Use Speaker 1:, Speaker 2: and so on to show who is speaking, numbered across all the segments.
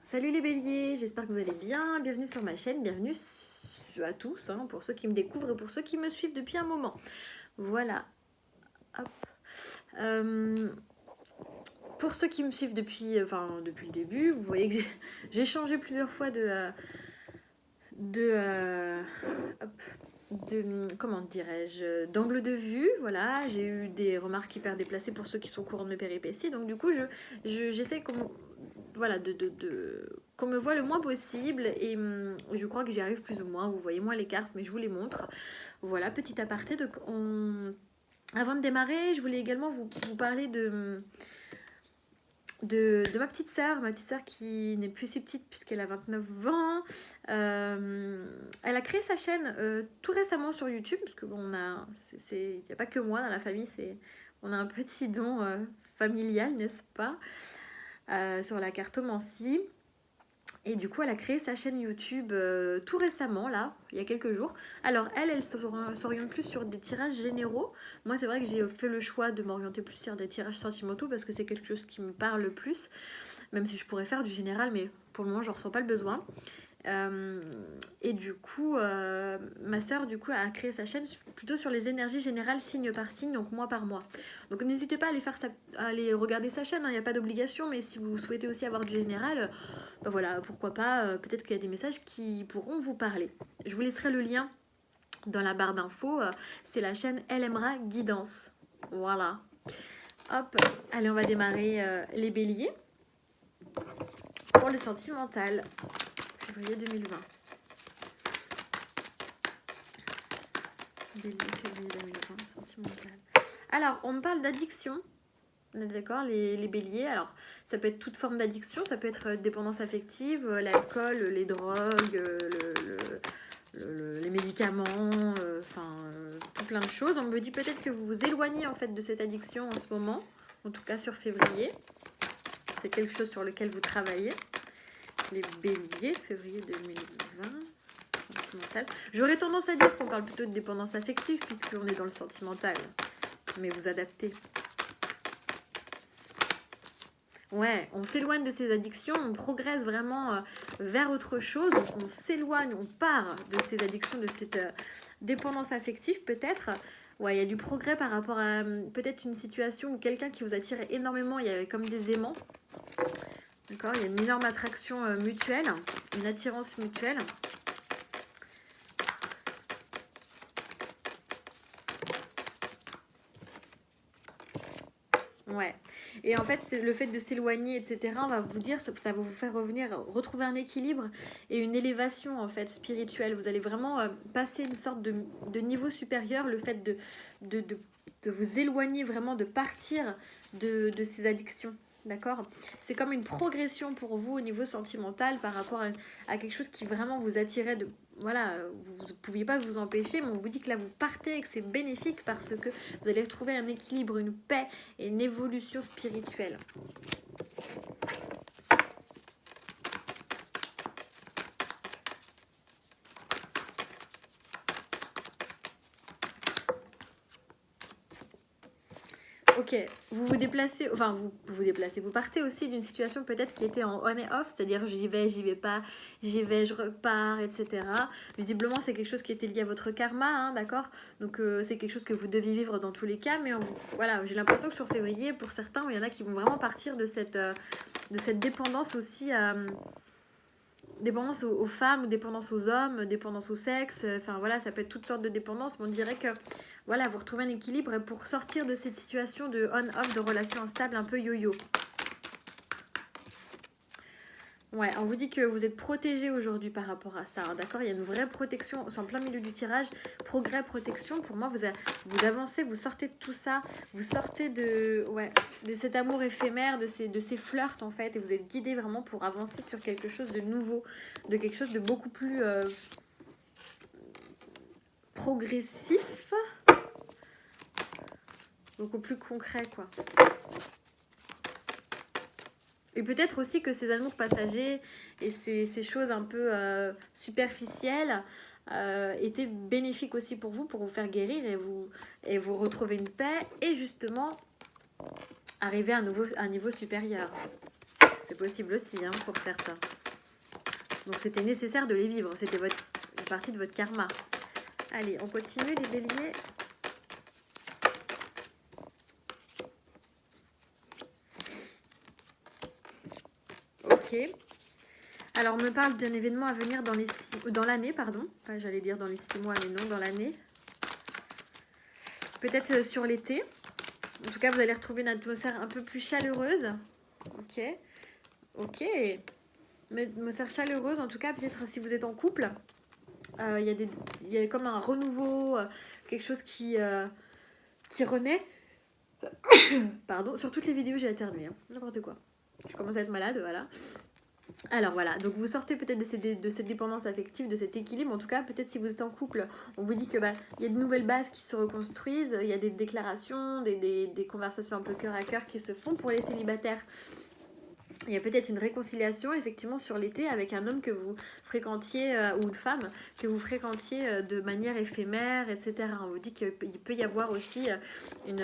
Speaker 1: Salut les béliers, j'espère que vous allez bien, bienvenue sur ma chaîne, bienvenue à tous, hein, pour ceux qui me découvrent et pour ceux qui me suivent depuis un moment. Voilà, hop. Euh, pour ceux qui me suivent depuis le début, vous voyez que j'ai changé plusieurs fois de, euh, hop, comment dirais-je, d'angle de vue. Voilà, j'ai eu des remarques hyper déplacées pour ceux qui sont au courant de mes péripéties, donc du coup j'essaie voilà, qu'on me voit le moins possible et je crois que j'y arrive plus ou moins. Vous voyez moins les cartes, mais je vous les montre. Voilà, petit aparté. Donc avant de démarrer, je voulais également vous parler de ma petite sœur qui n'est plus si petite puisqu'elle a 29 ans. Elle a créé sa chaîne tout récemment sur YouTube, parce que bon, il n'y a pas que moi dans la famille, on a un petit don familial, n'est-ce pas, sur la cartomancie. Et du coup, elle a créé sa chaîne YouTube tout récemment, là, il y a quelques jours. Alors, elle s'oriente plus sur des tirages généraux. Moi, c'est vrai que j'ai fait le choix de m'orienter plus sur des tirages sentimentaux parce que c'est quelque chose qui me parle le plus. Même si je pourrais faire du général, mais pour le moment, je ressens pas le besoin. Et du coup, ma sœur du coup a créé sa chaîne plutôt sur les énergies générales signe par signe, donc mois par mois. Donc n'hésitez pas à aller regarder sa chaîne, il n'y a pas d'obligation, mais si vous souhaitez aussi avoir du général, ben voilà, pourquoi pas, peut-être qu'il y a des messages qui pourront vous parler. Je vous laisserai le lien dans la barre d'infos, c'est la chaîne Elle aimera guidance. Voilà. Hop, allez, on va démarrer les béliers pour le sentimental. Février 2020. Bélier, février 2020, sentimental. Alors, on me parle d'addiction. On est d'accord, les béliers. Alors, ça peut être toute forme d'addiction. Ça peut être dépendance affective, l'alcool, les drogues, les médicaments, tout plein de choses. On me dit peut-être que vous vous éloignez en fait de cette addiction en ce moment. En tout cas, sur février. C'est quelque chose sur lequel vous travaillez. Les béliers, février 2020. Sentimental. J'aurais tendance à dire qu'on parle plutôt de dépendance affective puisqu'on est dans le sentimental. Mais vous adaptez. Ouais, on s'éloigne de ces addictions, on progresse vraiment vers autre chose. On s'éloigne, on part de ces addictions, de cette dépendance affective peut-être. Ouais, il y a du progrès par rapport à peut-être une situation ou quelqu'un qui vous attire énormément. Il y a comme des aimants. D'accord, il y a une énorme attraction mutuelle, une attirance mutuelle. Ouais. Et en fait, le fait de s'éloigner, etc., on va vous dire, ça va vous faire revenir, retrouver un équilibre et une élévation en fait spirituelle. Vous allez vraiment passer une sorte de niveau supérieur, le fait de vous éloigner vraiment, de partir de ces addictions. D'accord? C'est comme une progression pour vous au niveau sentimental par rapport à quelque chose qui vraiment vous attirait de... Voilà, vous ne pouviez pas vous empêcher, mais on vous dit que là vous partez et que c'est bénéfique parce que vous allez retrouver un équilibre, une paix et une évolution spirituelle. Ok, vous vous déplacez, enfin vous déplacez, vous partez aussi d'une situation peut-être qui était en on et off, c'est-à-dire j'y vais pas, j'y vais, je repars, etc. Visiblement c'est quelque chose qui était lié à votre karma, hein, d'accord. Donc c'est quelque chose que vous deviez vivre dans tous les cas, mais voilà, j'ai l'impression que sur février, pour certains, il y en a qui vont vraiment partir de cette dépendance aussi à... dépendance aux femmes, ou dépendance aux hommes, dépendance au sexe, enfin voilà, ça peut être toutes sortes de dépendances, mais on dirait que voilà, vous retrouvez un équilibre pour sortir de cette situation de on-off, de relation instable un peu yo-yo. Ouais, on vous dit que vous êtes protégé aujourd'hui par rapport à ça, hein, d'accord. Il y a une vraie protection, c'est en plein milieu du tirage, progrès, protection. Pour moi, vous avancez, vous sortez de tout ça, vous sortez de cet amour éphémère, de ces flirts en fait, et vous êtes guidé vraiment pour avancer sur quelque chose de nouveau, de quelque chose de beaucoup plus progressif, beaucoup plus concret, quoi. Et peut-être aussi que ces amours passagers et ces choses un peu superficielles étaient bénéfiques aussi pour vous faire guérir et vous retrouver une paix et justement arriver à un niveau supérieur. C'est possible aussi, hein, pour certains. Donc c'était nécessaire de les vivre. C'était une partie de votre karma. Allez, on continue les béliers. Ok. Alors, on me parle d'un événement à venir dans l'année, pardon. Pas, j'allais dire dans les 6 mois, mais non, dans l'année. Peut-être sur l'été. En tout cas, vous allez retrouver une atmosphère un peu plus chaleureuse. Ok. Ok. Mais atmosphère chaleureuse, en tout cas, peut-être si vous êtes en couple. Il y a comme un renouveau, quelque chose qui renaît. Pardon, sur toutes les vidéos, j'ai éternué. Hein. N'importe quoi. Je commence à être malade, voilà. Alors voilà, donc vous sortez peut-être de cette dépendance affective, de cet équilibre. En tout cas, peut-être si vous êtes en couple, on vous dit que il y a de nouvelles bases qui se reconstruisent, il y a des déclarations, des conversations un peu cœur à cœur qui se font pour les célibataires. Il y a peut-être une réconciliation effectivement sur l'été avec un homme que vous fréquentiez ou une femme que vous fréquentiez de manière éphémère, etc. On vous dit qu'il peut y avoir aussi une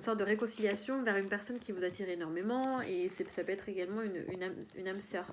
Speaker 1: sorte de réconciliation vers une personne qui vous attire énormément et ça peut être également une âme sœur.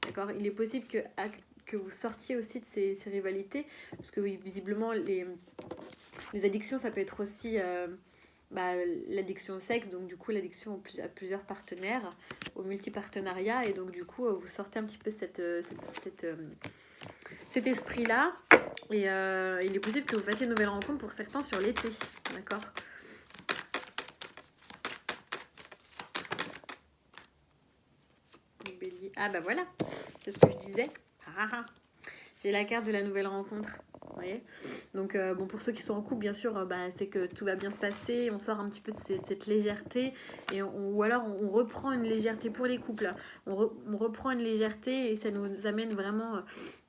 Speaker 1: D'accord ? Il est possible que vous sortiez aussi de ces rivalités parce que oui, visiblement les addictions ça peut être aussi... l'addiction au sexe, donc du coup l'addiction à plusieurs partenaires, au multipartenariat, et donc du coup vous sortez un petit peu cet esprit-là, et il est possible que vous fassiez une nouvelle rencontre pour certains sur l'été, d'accord ? Ah bah voilà, c'est ce que je disais. J'ai la carte de la nouvelle rencontre. Vous voyez ? Donc bon, pour ceux qui sont en couple, bien sûr, c'est que tout va bien se passer, on sort un petit peu de cette légèreté, ou alors on reprend une légèreté pour les couples, on reprend une légèreté et ça nous amène vraiment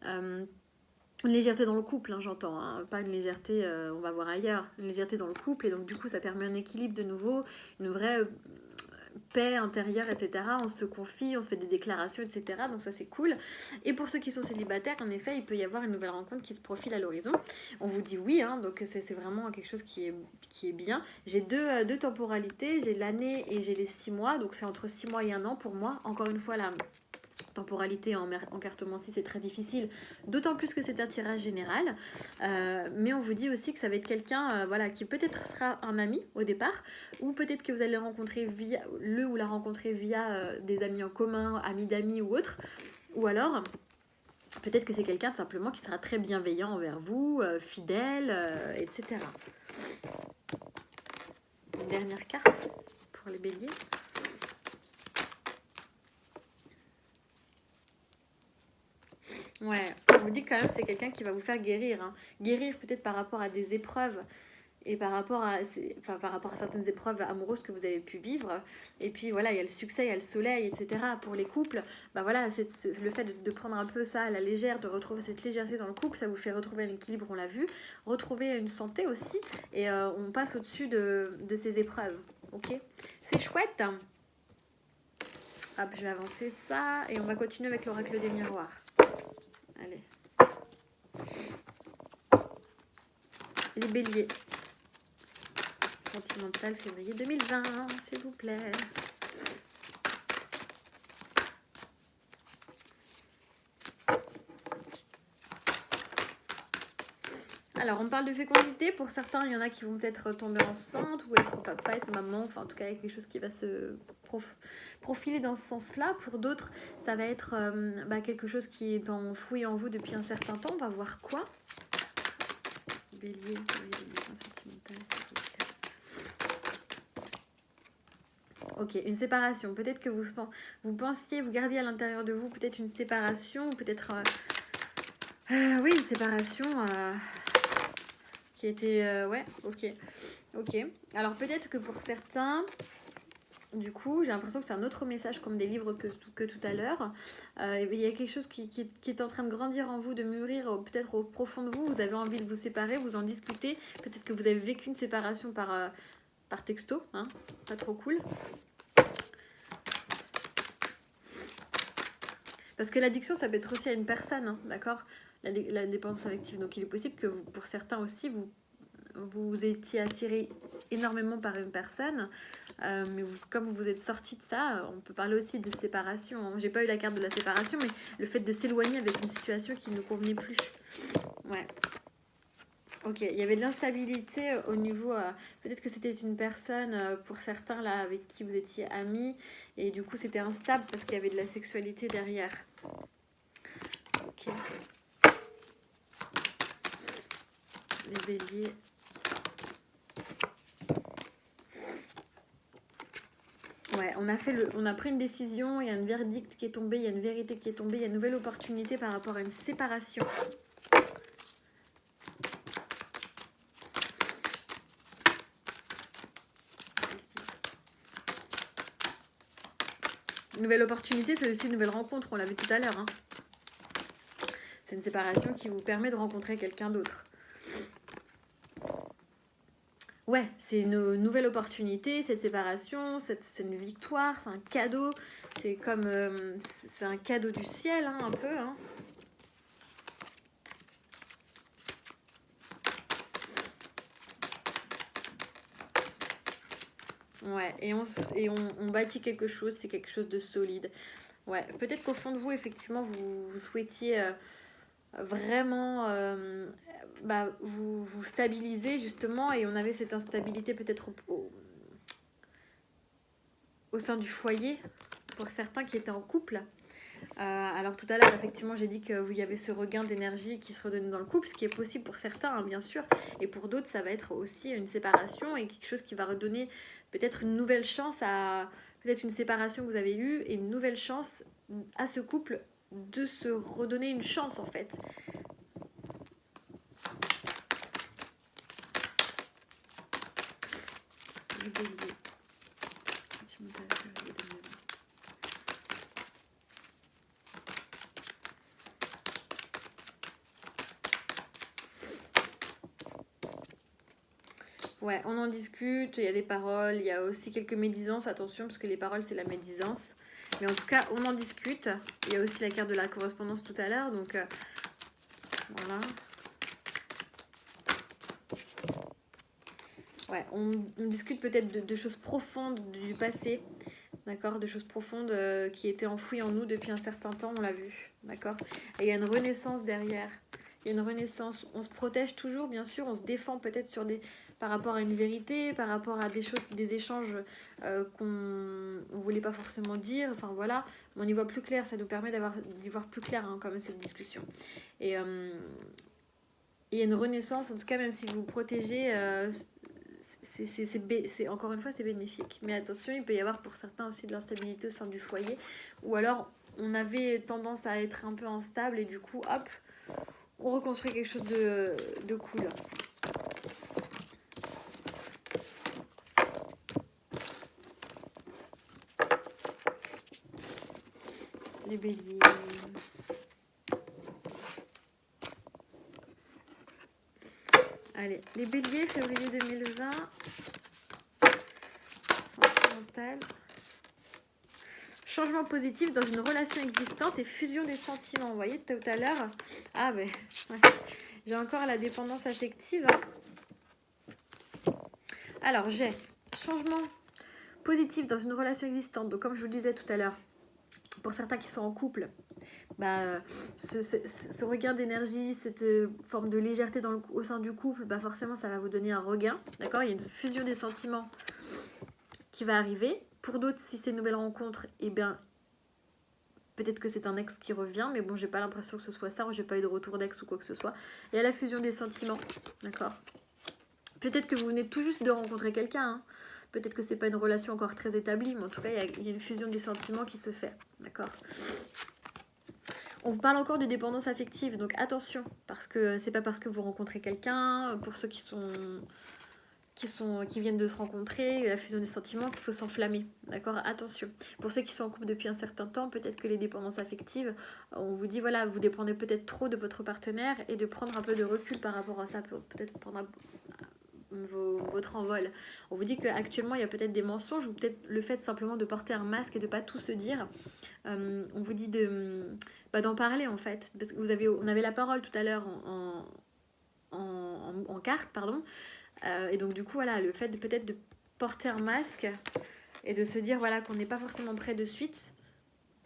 Speaker 1: une légèreté dans le couple, hein, j'entends, hein, pas une légèreté on va voir ailleurs, une légèreté dans le couple, et donc du coup ça permet un équilibre de nouveau, une vraie paix intérieure, etc. On se confie, on se fait des déclarations, etc. Donc ça c'est cool. Et pour ceux qui sont célibataires, en effet, il peut y avoir une nouvelle rencontre qui se profile à l'horizon. On vous dit oui, hein, donc c'est vraiment quelque chose qui est bien. J'ai deux temporalités, j'ai l'année et j'ai les 6 mois, donc c'est entre 6 mois et 1 an pour moi. Encore une fois, la temporalité en cartomancie c'est très difficile, d'autant plus que c'est un tirage général, mais on vous dit aussi que ça va être quelqu'un qui peut-être sera un ami au départ, ou peut-être que vous allez rencontrer via des amis en commun, amis d'amis ou autres, ou alors peut-être que c'est quelqu'un simplement qui sera très bienveillant envers vous, fidèle, etc. Une dernière carte pour les béliers. Ouais, on vous dit quand même que c'est quelqu'un qui va vous faire guérir. Hein. Guérir peut-être par rapport à des épreuves et par rapport à certaines épreuves amoureuses que vous avez pu vivre. Et puis voilà, il y a le succès, il y a le soleil, etc. Pour les couples, le fait de prendre un peu ça à la légère, de retrouver cette légèreté dans le couple, ça vous fait retrouver un équilibre, on l'a vu, retrouver une santé aussi. Et on passe au-dessus de ces épreuves. Ok ? C'est chouette. Hop, je vais avancer ça et on va continuer avec l'oracle des miroirs. Allez. Les béliers. Sentimental février 2020, s'il vous plaît. Alors, on parle de fécondité. Pour certains, il y en a qui vont peut-être tomber enceinte ou être papa, être maman. Enfin, en tout cas, il y a quelque chose qui va se profiler dans ce sens-là. Pour d'autres, ça va être quelque chose qui est enfoui en vous depuis un certain temps. On va voir quoi. Bélier, sentimental, ok, une séparation. Peut-être que vous gardiez à l'intérieur de vous peut-être une séparation, ou peut-être... oui, une séparation qui était... ouais, ok. Alors peut-être que pour certains... Du coup, j'ai l'impression que c'est un autre message comme des livres que tout à l'heure. Il y a quelque chose qui est en train de grandir en vous, de mûrir peut-être au profond de vous. Vous avez envie de vous séparer, vous en discutez. Peut-être que vous avez vécu une séparation par texto. Hein, pas trop cool. Parce que l'addiction, ça peut être aussi à une personne, hein, d'accord ? La dépendance affective. Donc il est possible que pour certains aussi, vous étiez attiré énormément par une personne mais comme vous êtes sorti de ça, on peut parler aussi de séparation, hein. J'ai pas eu la carte de la séparation, mais le fait de s'éloigner avec une situation qui ne convenait plus. Ouais. Ok, il y avait de l'instabilité au niveau... peut-être que c'était une personne, pour certains, là, avec qui vous étiez amis, et du coup c'était instable parce qu'il y avait de la sexualité derrière. Ok. Les béliers. Ouais, on a pris une décision, il y a un verdict qui est tombé, il y a une vérité qui est tombée, il y a une nouvelle opportunité par rapport à une séparation. Une nouvelle opportunité, c'est aussi une nouvelle rencontre, on l'a vu tout à l'heure, hein. C'est une séparation qui vous permet de rencontrer quelqu'un d'autre. Ouais, c'est une nouvelle opportunité, cette séparation, c'est une victoire, c'est un cadeau. C'est comme... c'est un cadeau du ciel, hein, un peu, hein. Ouais, et on bâtit quelque chose, c'est quelque chose de solide. Ouais, peut-être qu'au fond de vous, effectivement, vous souhaitiez vraiment vous stabiliser, justement, et on avait cette instabilité peut-être au sein du foyer, pour certains qui étaient en couple. Alors tout à l'heure, effectivement, j'ai dit que vous y avait ce regain d'énergie qui se redonne dans le couple, ce qui est possible pour certains, hein, bien sûr, et pour d'autres, ça va être aussi une séparation et quelque chose qui va redonner peut-être une nouvelle chance à peut-être une séparation que vous avez eue et une nouvelle chance à ce couple de se redonner une chance en fait. Ouais, on en discute, il y a des paroles, il y a aussi quelques médisances, attention, parce que les paroles, c'est la médisance. Mais en tout cas, on en discute. Il y a aussi la carte de la correspondance tout à l'heure, donc voilà. Ouais, on discute peut-être de choses profondes du passé, d'accord, de choses profondes qui étaient enfouies en nous depuis un certain temps, on l'a vu, d'accord. Et il y a une renaissance derrière. Il y a une renaissance. On se protège toujours, bien sûr, on se défend peut-être par rapport à une vérité, par rapport à des choses, des échanges qu'on ne voulait pas forcément dire. Enfin voilà, on y voit plus clair, ça nous permet d'y voir plus clair, hein, comme cette discussion. Et il y a une renaissance, en tout cas, même si vous protégez, encore une fois, c'est bénéfique. Mais attention, il peut y avoir pour certains aussi de l'instabilité au sein du foyer. Ou alors, on avait tendance à être un peu instable et du coup, hop, on reconstruit quelque chose de cool. Les béliers. Allez, les béliers, février 2020. Sentimental. Changement positif dans une relation existante et fusion des sentiments. Vous voyez, tout à l'heure. Ah, ben, ouais. J'ai encore la dépendance affective. Alors, j'ai changement positif dans une relation existante. Donc, comme je vous le disais tout à l'heure, pour certains qui sont en couple, ce regain d'énergie, cette forme de légèreté au sein du couple, forcément, ça va vous donner un regain. D'accord ? Il y a une fusion des sentiments qui va arriver. Pour d'autres, si c'est une nouvelle rencontre, eh bien, peut-être que c'est un ex qui revient, mais bon, j'ai pas l'impression que ce soit ça, j'ai pas eu de retour d'ex ou quoi que ce soit. Il y a la fusion des sentiments, d'accord ? Peut-être que vous venez tout juste de rencontrer quelqu'un, hein. Peut-être que c'est pas une relation encore très établie, mais en tout cas, il y a une fusion des sentiments qui se fait, d'accord ? On vous parle encore de dépendance affective, donc attention, parce que c'est pas parce que vous rencontrez quelqu'un, pour ceux qui viennent de se rencontrer, la fusion des sentiments, qu'il faut s'enflammer, d'accord ? Attention. Pour ceux qui sont en couple depuis un certain temps, peut-être que les dépendances affectives, on vous dit, voilà, vous dépendez peut-être trop de votre partenaire et de prendre un peu de recul par rapport à ça, peut-être prendre votre envol. On vous dit qu'actuellement, il y a peut-être des mensonges ou peut-être le fait simplement de porter un masque et de pas tout se dire. On vous dit d'en parler, en fait. Parce que on avait la parole tout à l'heure en carte, pardon. Et donc du coup voilà, le fait de peut-être de porter un masque et de se dire voilà qu'on n'est pas forcément prêt de suite,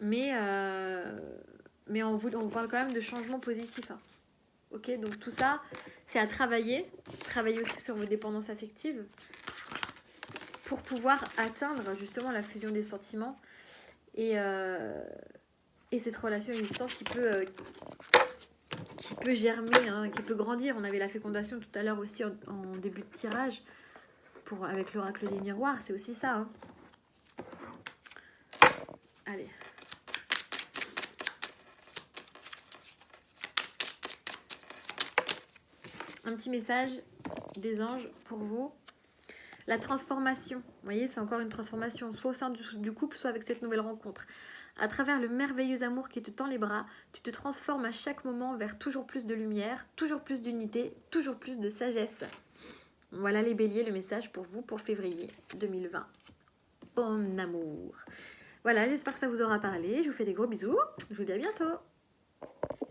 Speaker 1: mais on parle quand même de changements positifs. Hein. Ok, donc tout ça, c'est à travailler aussi sur vos dépendances affectives pour pouvoir atteindre justement la fusion des sentiments et cette relation existante qui peut germer, hein, qui peut grandir. On avait la fécondation tout à l'heure aussi en début de tirage avec l'oracle des miroirs, c'est aussi ça. Hein. Allez. Un petit message des anges pour vous. La transformation, vous voyez, c'est encore une transformation, soit au sein du couple, soit avec cette nouvelle rencontre. À travers le merveilleux amour qui te tend les bras, tu te transformes à chaque moment vers toujours plus de lumière, toujours plus d'unité, toujours plus de sagesse. Voilà les béliers, le message pour vous pour février 2020. En amour. Voilà, j'espère que ça vous aura parlé. Je vous fais des gros bisous. Je vous dis à bientôt.